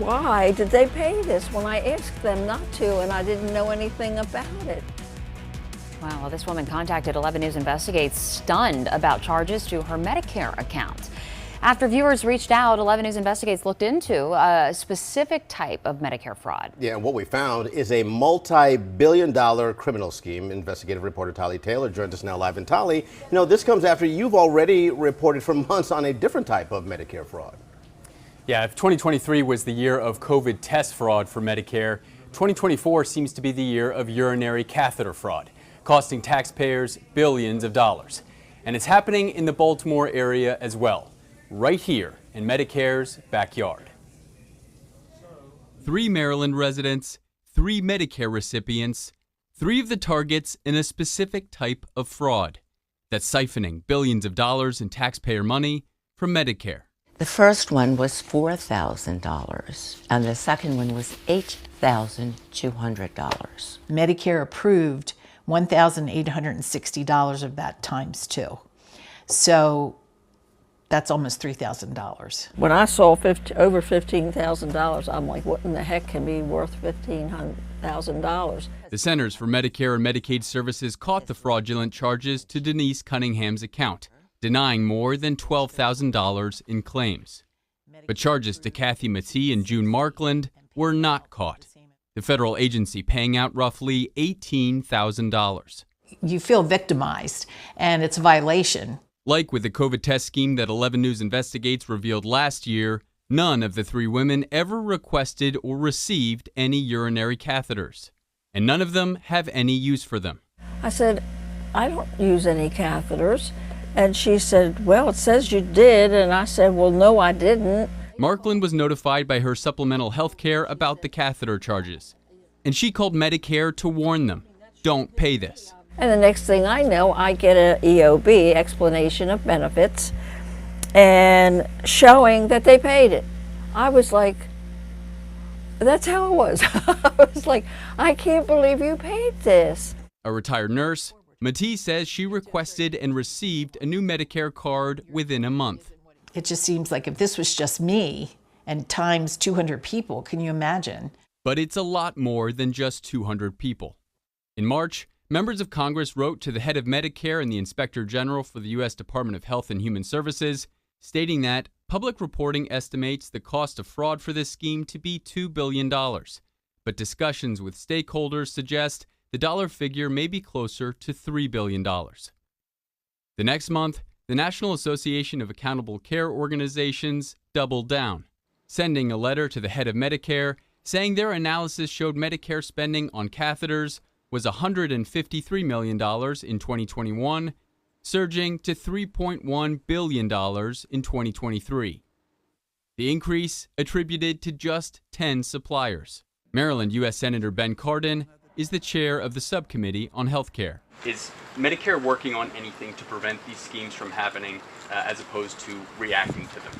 why did they pay this when I asked them not to and I didn't know anything about it? Wow, well, this woman contacted 11 News Investigates, stunned about charges to her Medicare account. After viewers reached out, 11 News Investigates looked into a specific type of Medicare fraud. Yeah, and what we found is a multi-billion-dollar criminal scheme. Investigative reporter Tali Taylor joins us now live. And Tali, you know, this comes after you've already reported for months on a different type of Medicare fraud. Yeah, if 2023 was the year of COVID test fraud for Medicare, 2024 seems to be the year of urinary catheter fraud, costing taxpayers billions of dollars. And it's happening in the Baltimore area as well, right here in Medicare's backyard. 3 Maryland residents, 3 Medicare recipients, 3 of the targets in a specific type of fraud that's siphoning billions of dollars in taxpayer money from Medicare. The first one was $4,000, and the second one was $8,200. Medicare approved $1,860 of that times 2. So that's almost $3,000. When I saw over $15,000, I'm like, what in the heck can be worth $15,000? The Centers for Medicare and Medicaid Services caught the fraudulent charges to Denise Cunningham's account, denying more than $12,000 in claims. But charges to Kathy Matee and June Markland were not caught, the federal agency paying out roughly $18,000. You feel victimized, and it's a violation. Like with the COVID test scheme that 11 News Investigates revealed last year, none of the 3 women ever requested or received any urinary catheters, and none of them have any use for them. I said, I don't use any catheters. And she said, well, it says you did. And I said, well, no, I didn't. Markland was notified by her supplemental health care about the catheter charges, and she called Medicare to warn them, don't pay this. And the next thing I know, I get an EOB, explanation of benefits, and showing that they paid it. I was like, that's how it was. I was like, I can't believe you paid this. A retired nurse, Matee says she requested and received a new Medicare card within a month. It just seems like if this was just me and times 200 people, can you imagine? But it's a lot more than just 200 people. In March, members of Congress wrote to the head of Medicare and the Inspector General for the U.S. Department of Health and Human Services, stating that public reporting estimates the cost of fraud for this scheme to be $2 billion. But discussions with stakeholders suggest the dollar figure may be closer to $3 billion. The next month, the National Association of Accountable Care Organizations doubled down, sending a letter to the head of Medicare saying their analysis showed Medicare spending on catheters was $153 million in 2021, surging to $3.1 billion in 2023. The increase attributed to just 10 suppliers. Maryland U.S. Senator Ben Cardin is the chair of the subcommittee on health care. Is Medicare working on anything to prevent these schemes from happening as opposed to reacting to them?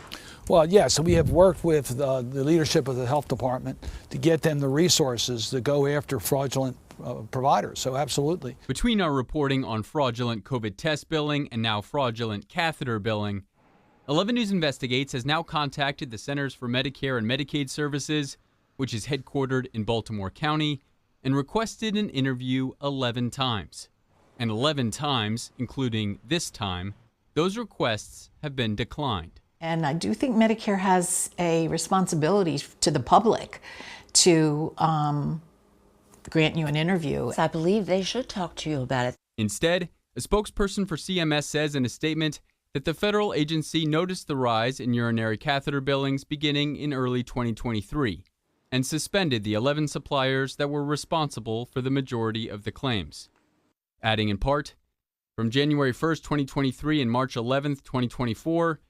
Well, yeah, so we have worked with the leadership of the health department to get them the resources to go after fraudulent providers, so absolutely. Between our reporting on fraudulent COVID test billing and now fraudulent catheter billing, 11 News Investigates has now contacted the Centers for Medicare and Medicaid Services, which is headquartered in Baltimore County, and requested an interview 11 times. And 11 times, including this time, those requests have been declined. And I do think Medicare has a responsibility to the public to grant you an interview. I believe they should talk to you about it. Instead, a spokesperson for CMS says in a statement that the federal agency noticed the rise in urinary catheter billings beginning in early 2023 and suspended the 11 suppliers that were responsible for the majority of the claims. Adding in part, from January 1st, 2023 and March 11th, 2024,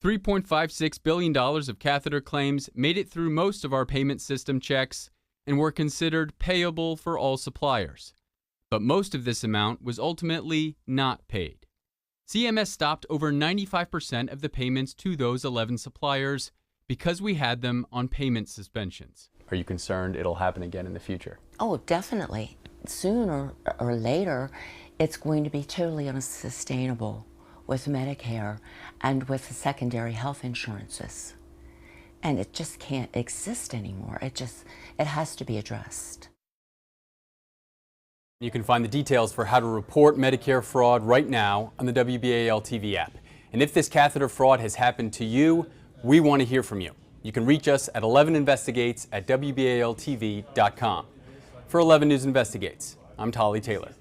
$3.56 billion of catheter claims made it through most of our payment system checks and were considered payable for all suppliers. But most of this amount was ultimately not paid. CMS stopped over 95% of the payments to those 11 suppliers because we had them on payment suspensions. Are you concerned it'll happen again in the future? Oh, definitely. Sooner or later, it's going to be totally unsustainable with Medicare and with the secondary health insurances. and it just can't exist anymore. It has to be addressed. You can find the details for how to report Medicare fraud right now on the WBAL TV app. And if this catheter fraud has happened to you, we want to hear from you. You can reach us at 11investigates@WBALTV.com. For 11 News Investigates, I'm Tolly Taylor.